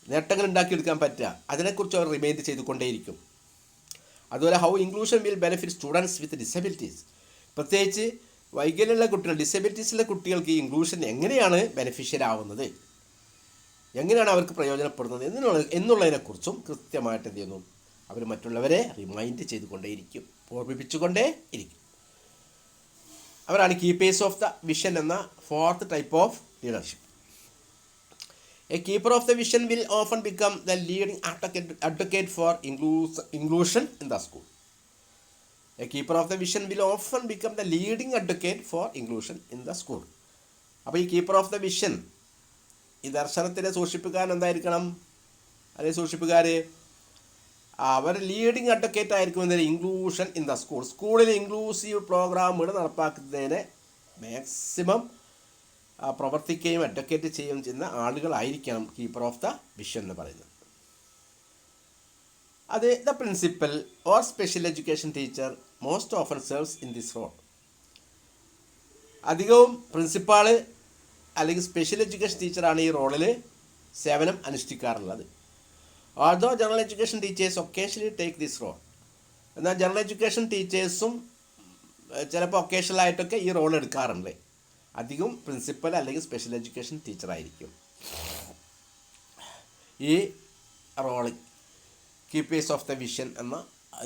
നേട്ടങ്ങൾ ഉണ്ടാക്കിയെടുക്കാൻ പറ്റുക, അതിനെക്കുറിച്ച് അവർ റിമൈൻഡ് ചെയ്തുകൊണ്ടേയിരിക്കും. അതുപോലെ how inclusion will benefit students with disabilities. പ്രത്യേകിച്ച് വൈകല്യമുള്ള കുട്ടികൾ, ഡിസബിലിറ്റീസുള്ള കുട്ടികൾക്ക് ഈ ഇൻക്ലൂഷൻ എങ്ങനെയാണ് ബെനിഫിഷ്യൽ ആവുന്നത്, എങ്ങനെയാണ് അവർക്ക് പ്രയോജനപ്പെടുന്നത് എന്നുള്ളതിനെക്കുറിച്ചും കൃത്യമായിട്ട് എന്ത് ചെയ്യുന്നു, അവർ മറ്റുള്ളവരെ റിമൈൻഡ് ചെയ്തുകൊണ്ടേയിരിക്കും, ഓർമ്മിപ്പിച്ചുകൊണ്ടേയിരിക്കും. അവരാണ് കീപ്പേഴ്സ് ഓഫ് ദ വിഷൻ എന്ന fourth type of leadership. A keeper of the vision will often become the leading advocate four inclusion in the school. A keeper of the vision will often become the leading advocate four inclusion in the school. അപ്പോൾ ഈ keeper of the vision, ഈ ദർശനത്തിൻ്റെ സൂക്ഷിപ്പുകാരൻ എന്തായിരിക്കണം, അല്ലെങ്കിൽ സൂക്ഷിപ്പുകാർ അവർ leading advocate ആയിരിക്കും എന്നതിന് inclusion in the school. സ്കൂളിൽ inclusive പ്രോഗ്രാമുകൾ നടപ്പാക്കുന്നതിന് മാക്സിമം പ്രവർത്തിക്കുകയും അഡ്വക്കേറ്റ് ചെയ്യുകയും ചെയ്യുന്ന ആളുകളായിരിക്കണം കീപ്പർ ഓഫ് ദ വിഷൻ എന്ന് പറയുന്നത്. അത് the principal or special education teacher most often serves in this role. അധികവും പ്രിൻസിപ്പാള് അല്ലെങ്കിൽ സ്പെഷ്യൽ എഡ്യൂക്കേഷൻ ടീച്ചറാണ് ഈ റോളിൽ സേവനം അനുഷ്ഠിക്കാറുള്ളത്. Although general education teachers occasionally take this role. എന്നാൽ ജനറൽ എഡ്യൂക്കേഷൻ ടീച്ചേഴ്സും ചിലപ്പോൾ ഒക്കേഷണലായിട്ടൊക്കെ ഈ റോൾ എടുക്കാറുണ്ട്. അധികം പ്രിൻസിപ്പൽ അല്ലെങ്കിൽ സ്പെഷ്യൽ എഡ്യൂക്കേഷൻ ടീച്ചറായിരിക്കും ഈ role, keepers of the vision എന്ന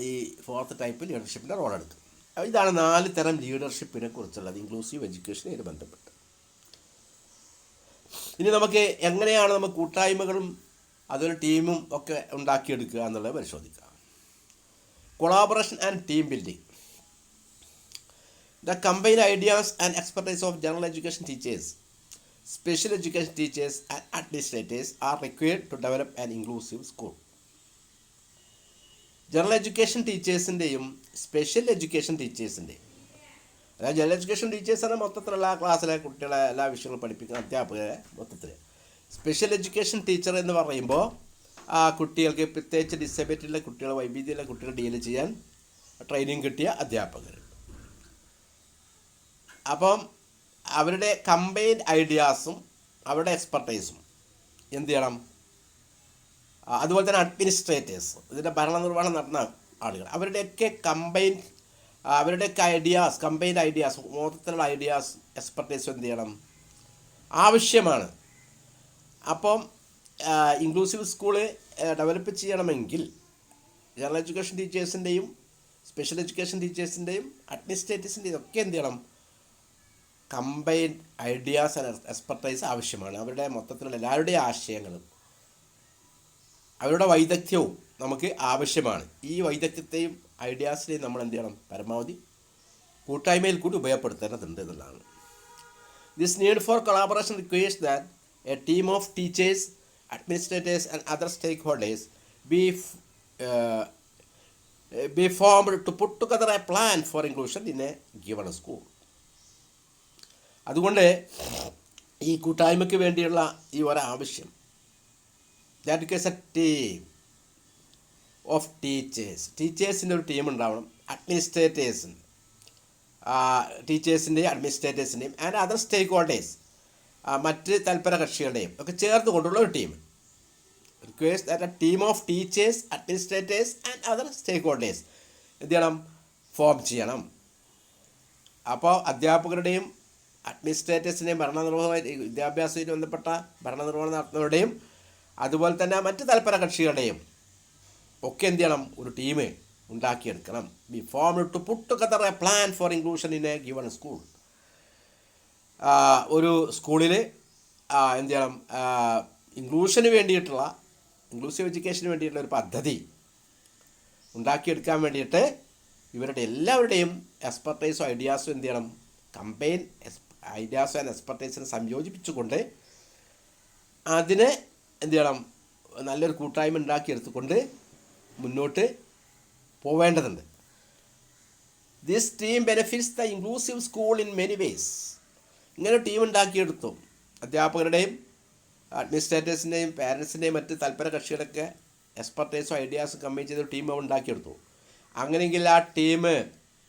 ഈ ഫോർത്ത് ടൈപ്പ് ലീഡർഷിപ്പിൻ്റെ റോൾ എടുക്കും. ഇതാണ് 4 തരം ലീഡർഷിപ്പിനെ കുറിച്ചുള്ളത് ഇൻക്ലൂസീവ് എഡ്യൂക്കേഷനുമായി ബന്ധപ്പെട്ട്. ഇനി നമുക്ക് എങ്ങനെയാണ് നമുക്ക് കൂട്ടായ്മകളും അതൊരു ടീമും ഒക്കെ ഉണ്ടാക്കിയെടുക്കുക എന്നുള്ളത് പരിശോധിക്കാം. Collaboration and team building. The combined ideas and expertise of general education teachers, special education teachers and administrators are required to develop an inclusive school. General education ടീച്ചേഴ്സിൻ്റെയും സ്പെഷ്യൽ എഡ്യൂക്കേഷൻ ടീച്ചേഴ്സിൻ്റെയും, അതായത് ജനറൽ എഡ്യൂക്കേഷൻ ടീച്ചേഴ്സാണ് മൊത്തത്തിലുള്ള ക്ലാസ്സിലെ കുട്ടികളെ എല്ലാ വിഷയങ്ങളും പഠിപ്പിക്കുന്ന അധ്യാപകരെ മൊത്തത്തിൽ. സ്പെഷ്യൽ എഡ്യൂക്കേഷൻ ടീച്ചർ എന്ന് പറയുമ്പോൾ ആ കുട്ടികൾക്ക്, പ്രത്യേകിച്ച് ഡിസബിലിറ്റിയുള്ള കുട്ടികൾ, വൈവിധ്യമുള്ള കുട്ടികൾ ഡീൽ ചെയ്യാൻ ട്രെയിനിങ് കിട്ടിയ അധ്യാപകർ. അപ്പം അവരുടെ കമ്പൈൻഡ് ഐഡിയാസും അവരുടെ എക്സ്പെർട്ടൈസും എന്ത് ചെയ്യണം. അതുപോലെ തന്നെ അഡ്മിനിസ്ട്രേറ്റേഴ്സ്, ഇതിൻ്റെ ഭരണനിർവഹണം നടത്തുന്ന ആളുകൾ, അവരുടെയൊക്കെ അവരുടെയൊക്കെ കമ്പൈൻഡ് ഐഡിയാസ്, മൊത്തത്തിലുള്ള ഐഡിയാസ്, എക്സ്പെർട്ടൈസും എന്ത് ചെയ്യണം, ആവശ്യമാണ്. അപ്പം ഇൻക്ലൂസീവ് സ്കൂള് ഡെവലപ്പ് ചെയ്യണമെങ്കിൽ ജനറൽ എഡ്യൂക്കേഷൻ ടീച്ചേഴ്സിൻ്റെയും സ്പെഷ്യൽ എഡ്യൂക്കേഷൻ ടീച്ചേഴ്സിൻ്റെയും അഡ്മിനിസ്ട്രേറ്റേഴ്സിൻ്റെയും ഒക്കെ എന്ത് ചെയ്യണം, കമ്പൈൻഡ് ഐഡിയാസ് ആൻഡ് എക്സ്പെർട്ടൈസ് ആവശ്യമാണ്. അവരുടെ മൊത്തത്തിലുള്ള എല്ലാവരുടെയും ആശയങ്ങളും അവരുടെ വൈദഗ്ധ്യവും നമുക്ക് ആവശ്യമാണ്. ഈ വൈദഗ്ധ്യത്തെയും ഐഡിയാസിനെയും നമ്മൾ എന്ത് ചെയ്യണം, പരമാവധി കൂട്ടായ്മയിൽ കൂടി ഉപയോഗപ്പെടുത്തേണ്ടതുണ്ട് എന്നുള്ളതാണ്. This need for collaboration requires that a team of teachers, administrators and other stakeholders be formed to put together a plan for inclusion in a given school. അതുകൊണ്ട് ഈ കൂട്ടായ്മയ്ക്ക് വേണ്ടിയുള്ള ഈ ഒരാവശ്യം, that requires a team of ടീച്ചേഴ്സിൻ്റെ ഒരു team ഉണ്ടാവണം, ടീച്ചേഴ്സിൻ്റെയും അഡ്മിനിസ്ട്രേറ്റേഴ്സിൻ്റെയും ആൻഡ് അതർ സ്റ്റേക്ക് ഹോൾഡേഴ്സ്, മറ്റ് തൽപര കക്ഷികളുടെയും ഒക്കെ ചേർത്ത് കൊണ്ടുള്ള ഒരു team. Requires that a team of teachers, administrators and other stakeholders എന്ത് ചെയ്യണം, ഫോം ചെയ്യണം. അപ്പോൾ അധ്യാപകരുടെയും അഡ്മിനിസ്ട്രേറ്റേഴ്സിൻ്റെയും വിദ്യാഭ്യാസവുമായി ബന്ധപ്പെട്ട ഭരണനിർവഹണം നടത്തുന്നവരുടെയും അതുപോലെ തന്നെ മറ്റ് തൽപര കക്ഷികളുടെയും ഒക്കെ എന്ത് ചെയ്യണം, ഒരു ടീം ഉണ്ടാക്കിയെടുക്കണം. Be formed to put together a plan for inclusion in a given school. ഒരു സ്കൂളിൽ എന്ത് ചെയ്യണം, ഇൻക്ലൂഷന് വേണ്ടിയിട്ടുള്ള, ഇൻക്ലൂസീവ് എഡ്യൂക്കേഷന് വേണ്ടിയിട്ടുള്ള ഒരു പദ്ധതി ഉണ്ടാക്കിയെടുക്കാൻ വേണ്ടിയിട്ട് ഇവരുടെ എല്ലാവരുടെയും എക്സ്പെർട്ടൈസും ഐഡിയാസും എന്ത് ചെയ്യണം, കമ്പൈൻ ഐഡിയാസും ആൻഡ് എക്സ്പെർട്ടൈസിനെ സംയോജിപ്പിച്ചുകൊണ്ട് അതിനെ എന്ത് ചെയ്യണം, നല്ലൊരു കൂട്ടായ്മ ഉണ്ടാക്കിയെടുത്തുകൊണ്ട് മുന്നോട്ട് പോവേണ്ടതുണ്ട്. This team benefits the inclusive school in many ways. ഇങ്ങനെ ടീം ഉണ്ടാക്കിയെടുത്തു, അധ്യാപകരുടെയും അഡ്മിനിസ്ട്രേറ്റേഴ്സിൻ്റെയും പാരൻസിൻ്റെയും മറ്റ് തൽപര കക്ഷികളൊക്കെ എക്സ്പെർട്ടൈസും ഐഡിയാസും കമ്പൈൻ ചെയ്ത ടീം ഉണ്ടാക്കിയെടുത്തു. അങ്ങനെയെങ്കിൽ ആ ടീം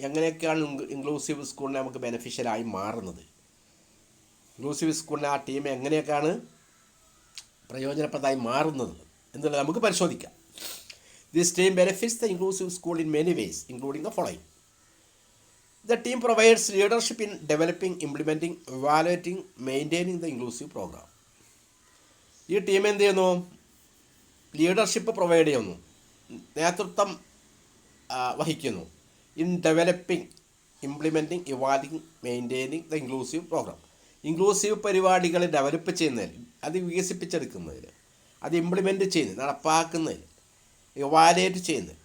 എങ്ങനെയൊക്കെയാണ് ഇൻക്ലൂസീവ് സ്കൂളിനെ നമുക്ക് ബെനിഫിഷ്യലായി മാറുന്നത്, ഇൻക്ലൂസീവ് സ്കൂളിനെ ആ ടീം എങ്ങനെയൊക്കെയാണ് പ്രയോജനപ്രദമായി മാറുന്നത് എന്നുള്ളത് നമുക്ക് പരിശോധിക്കാം. This team benefits the inclusive school in many vase including the following. The team provides leadership in developing, implementing, evaluating, maintaining the inclusive program. ഈ ടീം എന്ത് ചെയ്യുന്നു, ലീഡർഷിപ്പ് പ്രൊവൈഡ് ചെയ്യുന്നു, നേതൃത്വം വഹിക്കുന്നു. In developing, implementing, evaluating, maintaining the inclusive program. Inclusive പരിപാടികൾ develop ചെയ്യുന്നതിൽ, അത് വികസിപ്പിച്ചെടുക്കുന്നതിൽ, അത് ഇംപ്ലിമെൻറ്റ് ചെയ്യുന്നതിൽ, നടപ്പാക്കുന്നതിൽ, ഇവാലുവേറ്റ് ചെയ്യുന്നതിൽ,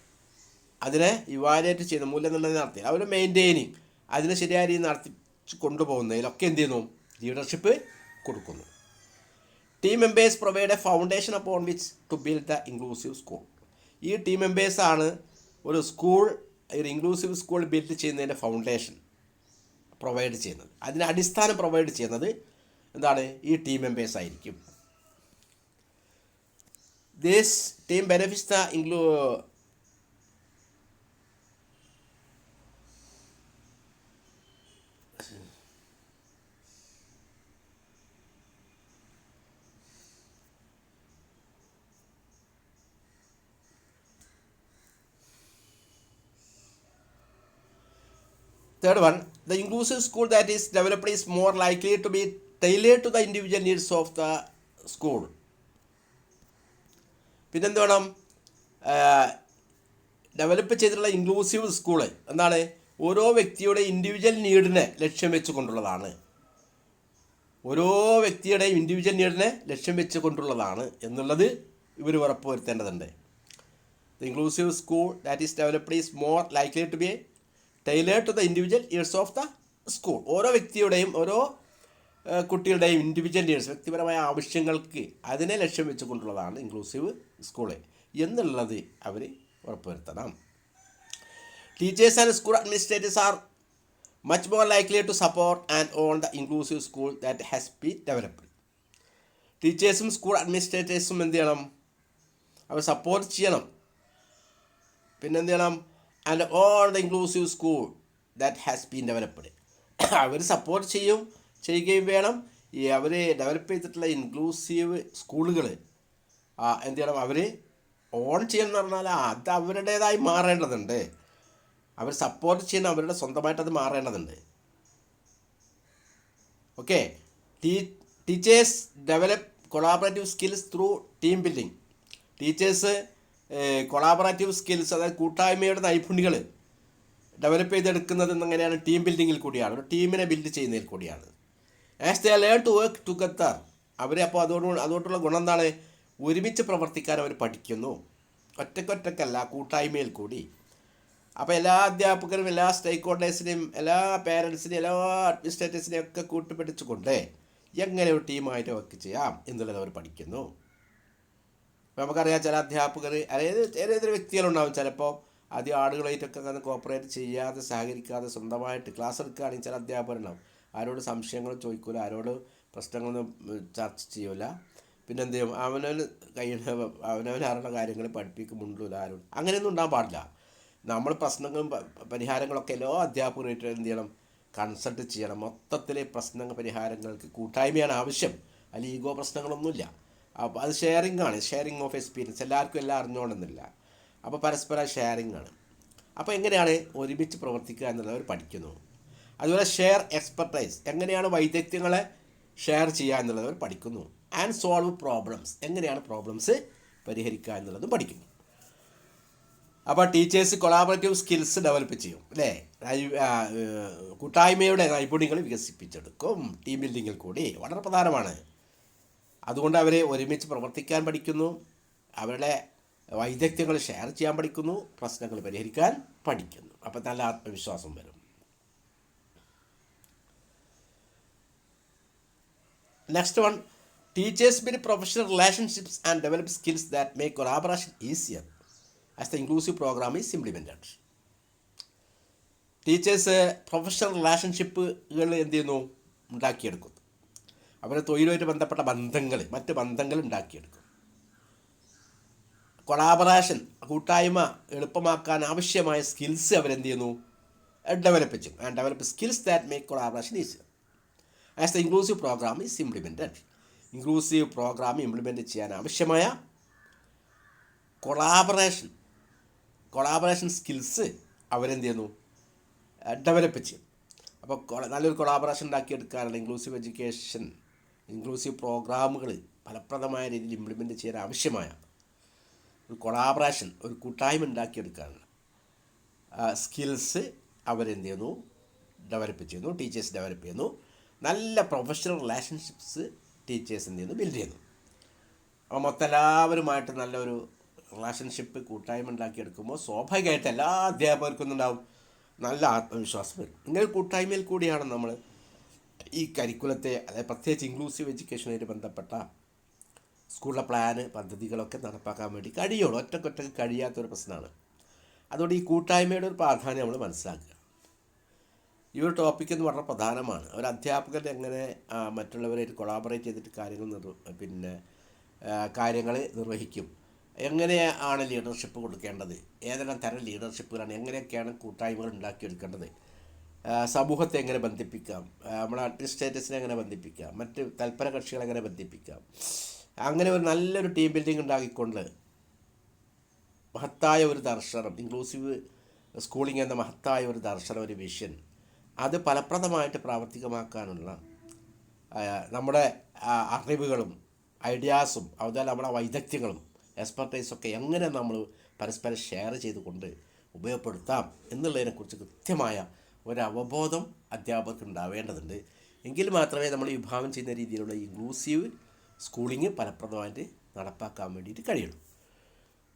അതിനെ ഇവാലുവേറ്റ് ചെയ്യുന്ന മൂല്യനിർണ്ണയം നടത്തി അവർ മെയിൻറ്റെയിനിങ്, അതിനെ ശരിയായ രീതിയിൽ നടത്തി കൊണ്ടുപോകുന്നതിലൊക്കെ എന്ത് ചെയ്യുന്നു, ലീഡർഷിപ്പ് കൊടുക്കുന്നു. Team members provide a foundation upon which to build the inclusive school. ഈ ടീം മെമ്പേഴ്സാണ് ഒരു സ്കൂൾ, ഒരു ഇൻക്ലൂസീവ് സ്കൂൾ ബിൽഡ് ചെയ്യുന്നതിൻ്റെ ഫൗണ്ടേഷൻ പ്രൊവൈഡ് ചെയ്യുന്നത്. അതിന് അടിസ്ഥാനം പ്രൊവൈഡ് ചെയ്യുന്നത് എന്താണ്, ഈ ടീം മെമ്പേഴ്സ് ആയിരിക്കും. This team benefits the Third one, the inclusive school that is developed is more likely to be tailored to the individual needs of the school. പിന്നെന്ത് വേണം, ഡെവലപ്പ് ചെയ്തിട്ടുള്ള ഇൻക്ലൂസീവ് സ്കൂള് എന്താണ്, ഓരോ വ്യക്തിയുടെ ഇൻഡിവിജ്വൽ നീഡിനെ ലക്ഷ്യം വെച്ചുകൊണ്ടുള്ളതാണ്. ഓരോ വ്യക്തിയുടെയും ഇൻഡിവിജ്വൽ നീഡിനെ ലക്ഷ്യം വെച്ചുകൊണ്ടുള്ളതാണ് എന്നുള്ളത് ഇവർ ഉറപ്പുവരുത്തേണ്ടതുണ്ട്. The inclusive school that is developed is more likely to be tailored to the individual needs of the school. ഓരോ വ്യക്തിയുടെയും, ഓരോ കുട്ടികളുടെയും ഇൻഡിവിജ്വൽ നീഡ്സ്, വ്യക്തിപരമായ ആവശ്യങ്ങൾക്ക് അതിനെ ലക്ഷ്യം വെച്ചുകൊണ്ടുള്ളതാണ് ഇൻക്ലൂസീവ് സ്കൂള് എന്നുള്ളത് അവർ ഉറപ്പുവരുത്തണം. Teachers and school administrators are much more likely to support and own the inclusive school that has been developed. ടീച്ചേഴ്സും സ്കൂൾ അഡ്മിനിസ്ട്രേറ്റേഴ്സും എന്ത് ചെയ്യണം, അവർ സപ്പോർട്ട് ചെയ്യണം. പിന്നെന്ത് ചെയ്യണം, and all the inclusive school that has been developed. അവർ സപ്പോർട്ട് ചെയ്യുകയും വേണം. ഈ അവർ ഡെവലപ്പ് ചെയ്തിട്ടുള്ള ഇൻക്ലൂസീവ് സ്കൂളുകൾ എന്ത് ചെയ്യണം, അവർ ഓൺ ചെയ്യണമെന്ന് പറഞ്ഞാൽ അത് അവരുടേതായി മാറേണ്ടതുണ്ട്. അവർ സപ്പോർട്ട് ചെയ്യണം, അവരുടെ സ്വന്തമായിട്ടത് മാറേണ്ടതുണ്ട്. Okay. Teachers develop collaborative skills through team building. Teachers collaborative skills, അതായത് കൂട്ടായ്മയുടെ നൈപുണ്യങ്ങൾ ഡെവലപ്പ് ചെയ്തെടുക്കുന്നത് എങ്ങനെയാണ്, ടീം ബിൽഡിങ്ങിൽ കൂടിയാണ്, ഒരു ടീമിനെ ബിൽഡ് ചെയ്യുന്നതിൽ കൂടിയാണ്. As they learn to work together, അവർ അപ്പോൾ അതുകൊണ്ടുള്ള ഗുണം എന്താണ്, ഒരുമിച്ച് പ്രവർത്തിക്കാൻ അവർ പഠിക്കുന്നു. ഒറ്റക്കൊറ്റക്കല്ല, കൂട്ടായ്മയിൽ കൂടി. അപ്പോൾ എല്ലാ അധ്യാപകരും, എല്ലാ സ്റ്റേക്ക് ഹോൾഡേഴ്സിനെയും, എല്ലാ പേരൻസിനെയും, എല്ലാ അഡ്മിനിസ്ട്രേറ്റേഴ്സിനെയും ഒക്കെ കൂട്ടുപിടിച്ചുകൊണ്ട് എങ്ങനെ ഒരു ടീമായിട്ട് വർക്ക് ചെയ്യാം എന്നുള്ളത് അവർ പഠിക്കുന്നു. അപ്പോൾ നമുക്കറിയാം, ചില അധ്യാപകർ, ഏതൊരു വ്യക്തികളുണ്ടാവും, ചിലപ്പോൾ ആദ്യം ആളുകളായിട്ടൊക്കെ അങ്ങനെ കോപ്പറേറ്റ് ചെയ്യാതെ, സഹകരിക്കാതെ സ്വന്തമായിട്ട് ക്ലാസ് എടുക്കുകയാണെങ്കിൽ ചില അധ്യാപകരുണ്ടാവും. ആരോട് സംശയങ്ങളും ചോദിക്കില്ല, ആരോട് പ്രശ്നങ്ങളൊന്നും ചർച്ച ചെയ്യില്ല. പിന്നെ എന്ത് ചെയ്യും, അവനവൻ അറിയുന്ന കാര്യങ്ങൾ പഠിപ്പിക്കുമുണ്ടില്ല ആരോട്. അങ്ങനെയൊന്നും ഉണ്ടാകാൻ പാടില്ല. നമ്മൾ പ്രശ്നങ്ങളും പരിഹാരങ്ങളൊക്കെ എല്ലാ അധ്യാപകരായിട്ട് എന്ത് ചെയ്യണം, കൺസൾട്ട് ചെയ്യണം. മൊത്തത്തിൽ പ്രശ്ന പരിഹാരങ്ങൾക്ക് കൂട്ടായ്മയാണ് ആവശ്യം. അതിൽ ഈഗോ പ്രശ്നങ്ങളൊന്നുമില്ല. അപ്പോൾ അത് ഷെയറിംഗ് ഓഫ് എക്സ്പീരിയൻസ്. എല്ലാവർക്കും എല്ലാം അറിഞ്ഞുകൊണ്ടെന്നില്ല. അപ്പോൾ പരസ്പരം ഷെയറിംഗ് ആണ്. അപ്പോൾ എങ്ങനെയാണ് ഒരുമിച്ച് പ്രവർത്തിക്കുക എന്നുള്ളവർ പഠിക്കുന്നു. അതുപോലെ ഷെയർ എക്സ്പെർട്ടൈസ്, എങ്ങനെയാണ് വൈദഗ്ധ്യങ്ങളെ ഷെയർ ചെയ്യുക എന്നുള്ളവർ പഠിക്കുന്നു. ആൻഡ് സോൾവ് പ്രോബ്ലംസ്, എങ്ങനെയാണ് പ്രോബ്ലംസ് പരിഹരിക്കുക എന്നുള്ളതും പഠിക്കുന്നു. അപ്പോൾ ടീച്ചേഴ്സ് കൊളാബറേറ്റീവ് സ്കിൽസ് ഡെവലപ്പ് ചെയ്യും അല്ലേ, കൂട്ടായ്മയുടെ നൈപുണ്യങ്ങൾ വികസിപ്പിച്ചെടുക്കും ടീം ബിൽഡിങ്ങിൽ കൂടി. വളരെ പ്രധാനമാണ്. അതുകൊണ്ട് അവരെ ഒരുമിച്ച് പ്രവർത്തിക്കാൻ പഠിക്കുന്നു, അവരുടെ വൈദഗ്ധ്യങ്ങൾ ഷെയർ ചെയ്യാൻ പഠിക്കുന്നു, പ്രശ്നങ്ങൾ പരിഹരിക്കാൻ പഠിക്കുന്നു. അപ്പം നല്ല ആത്മവിശ്വാസം വരും. Next one, teachers build professional relationships and develop skills that make collaboration easier as the inclusive program is implemented. Teachers professional റിലേഷൻഷിപ്പുകൾ എന്ത് ചെയ്യുന്നു, ഉണ്ടാക്കിയെടുക്കുന്നു. അവരുടെ തൊഴിലുമായിട്ട് ബന്ധപ്പെട്ട ബന്ധങ്ങൾ, മറ്റ് ബന്ധങ്ങൾ ഉണ്ടാക്കിയെടുക്കും. കൊളാബറേഷൻ, കൂട്ടായ്മ എളുപ്പമാക്കാൻ ആവശ്യമായ സ്കിൽസ് അവരെന്ത് ചെയ്യുന്നു, ഡെവലപ്പ് ചെയ്യും. And develop skills that make collaboration easier as the inclusive program is implemented. Inclusive program implement ചെയ്യാൻ ആവശ്യമായ കൊളാബറേഷൻ സ്കിൽസ് അവരെന്ത് ചെയ്യുന്നു, ഡെവലപ്പ് ചെയ്യും. അപ്പോൾ നല്ലൊരു കൊളാബറേഷൻ ഉണ്ടാക്കിയെടുക്കാനുള്ള ഇൻക്ലൂസീവ് പ്രോഗ്രാമുകൾ ഫലപ്രദമായ രീതിയിൽ ഇംപ്ലിമെൻറ്റ് ചെയ്യാൻ ആവശ്യമായ ഒരു കൊളാബറേഷൻ, ഒരു കൂട്ടായ്മ ഉണ്ടാക്കിയെടുക്കാനുള്ള സ്കിൽസ് അവരെന്ത് ചെയ്യുന്നു, ഡെവലപ്പ് ചെയ്യുന്നു, ടീച്ചേഴ്സ് ഡെവലപ്പ് ചെയ്യുന്നു. നല്ല പ്രൊഫഷണൽ റിലേഷൻഷിപ്സ് ടീച്ചേഴ്സ് എന്ത് ചെയ്യുന്നു, ബിൽഡ് ചെയ്യുന്നു. അപ്പോൾ മൊത്തം എല്ലാവരുമായിട്ട് നല്ലൊരു റിലേഷൻഷിപ്പ്, കൂട്ടായ്മ ഉണ്ടാക്കിയെടുക്കുമ്പോൾ സ്വാഭാവികമായിട്ട് എല്ലാ അധ്യാപകർക്കും ഉണ്ടാവും നല്ല ആത്മവിശ്വാസം വരും. ഇങ്ങനെ കൂട്ടായ്മയിൽ കൂടിയാണ് നമ്മൾ ഈ കരിക്കുലത്തെ, അതായത് പ്രത്യേകിച്ച് ഇൻക്ലൂസീവ് എഡ്യൂക്കേഷനുമായിട്ട് ബന്ധപ്പെട്ട സ്കൂളിലെ പ്ലാന്, പദ്ധതികളൊക്കെ നടപ്പാക്കാൻ വേണ്ടി കഴിയുള്ളൂ. ഒറ്റക്കൊറ്റക്ക് കഴിയാത്തൊരു പ്രശ്നമാണ്. അതുകൊണ്ട് ഈ കൂട്ടായ്മയുടെ ഒരു പ്രാധാന്യം നമ്മൾ മനസ്സിലാക്കുക. ഈ ഒരു ടോപ്പിക് എന്ന് വളരെ പ്രധാനമാണ്. ഒരു അധ്യാപകൻ എങ്ങനെ മറ്റുള്ളവരായിട്ട് കൊളാബറേറ്റ് ചെയ്തിട്ട് കാര്യങ്ങൾ നിർവഹിക്കും, എങ്ങനെയാണ് ലീഡർഷിപ്പ് കൊടുക്കേണ്ടത്, ഏതെല്ലാം തരം ലീഡർഷിപ്പുകളാണ്, എങ്ങനെയൊക്കെയാണ് കൂട്ടായ്മകൾ ഉണ്ടാക്കിയെടുക്കേണ്ടത്, സമൂഹത്തെ എങ്ങനെ ബന്ധിപ്പിക്കാം, നമ്മളെ അഡ്മിനിസ്ട്രേറ്റേഴ്സിനെ എങ്ങനെ ബന്ധിപ്പിക്കാം, മറ്റ് തൽപര കക്ഷികളെ എങ്ങനെ ബന്ധിപ്പിക്കാം, അങ്ങനെ ഒരു നല്ലൊരു ടീം ബിൽഡിംഗ് ഉണ്ടാക്കിക്കൊണ്ട് മഹത്തായ ഒരു ദർശനം, ഇൻക്ലൂസീവ് സ്കൂളിംഗ് എന്ന മഹത്തായ ഒരു ദർശനം, ഒരു വിഷൻ, അത് ഫലപ്രദമായിട്ട് പ്രാവർത്തികമാക്കാനുള്ള നമ്മുടെ അറിവുകളും ഐഡിയാസും അതുപോലെ നമ്മുടെ വൈദഗ്ധ്യങ്ങളും എക്സ്പെർട്ടൈസൊക്കെ എങ്ങനെ നമ്മൾ പരസ്പരം ഷെയർ ചെയ്തുകൊണ്ട് ഉപയോഗപ്പെടുത്താം എന്നുള്ളതിനെക്കുറിച്ച് കൃത്യമായ ഒരു അവബോധം അധ്യാപകർക്ക് ഉണ്ടാവേണ്ടതുണ്ട്. എങ്കിൽ മാത്രമേ നമ്മൾ ഈ വിഭാവനം ചെയ്യുന്ന രീതിയിലുള്ള ഇൻക്ലൂസീവ് സ്കൂളിംഗ് ഫലപ്രദമായിട്ട് നടപ്പാക്കാൻ വേണ്ടിയിട്ട് കഴിയുള്ളൂ.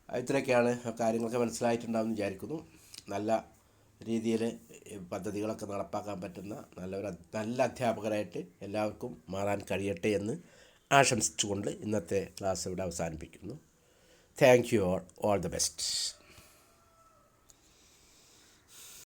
ഇത്രയൊക്കെയാണ് കാര്യങ്ങളൊക്കെ മനസ്സിലായിട്ടുണ്ടാകുമെന്ന് വിചാരിക്കുന്നു. നല്ല രീതിയിൽ പദ്ധതികളൊക്കെ നടപ്പാക്കാൻ പറ്റുന്ന നല്ല അധ്യാപകരായിട്ട് എല്ലാവർക്കും മാറാൻ കഴിയട്ടെ എന്ന് ആശംസിച്ചുകൊണ്ട് ഇന്നത്തെ ക്ലാസ് ഇവിടെ അവസാനിപ്പിക്കുന്നു. Thank you all the best.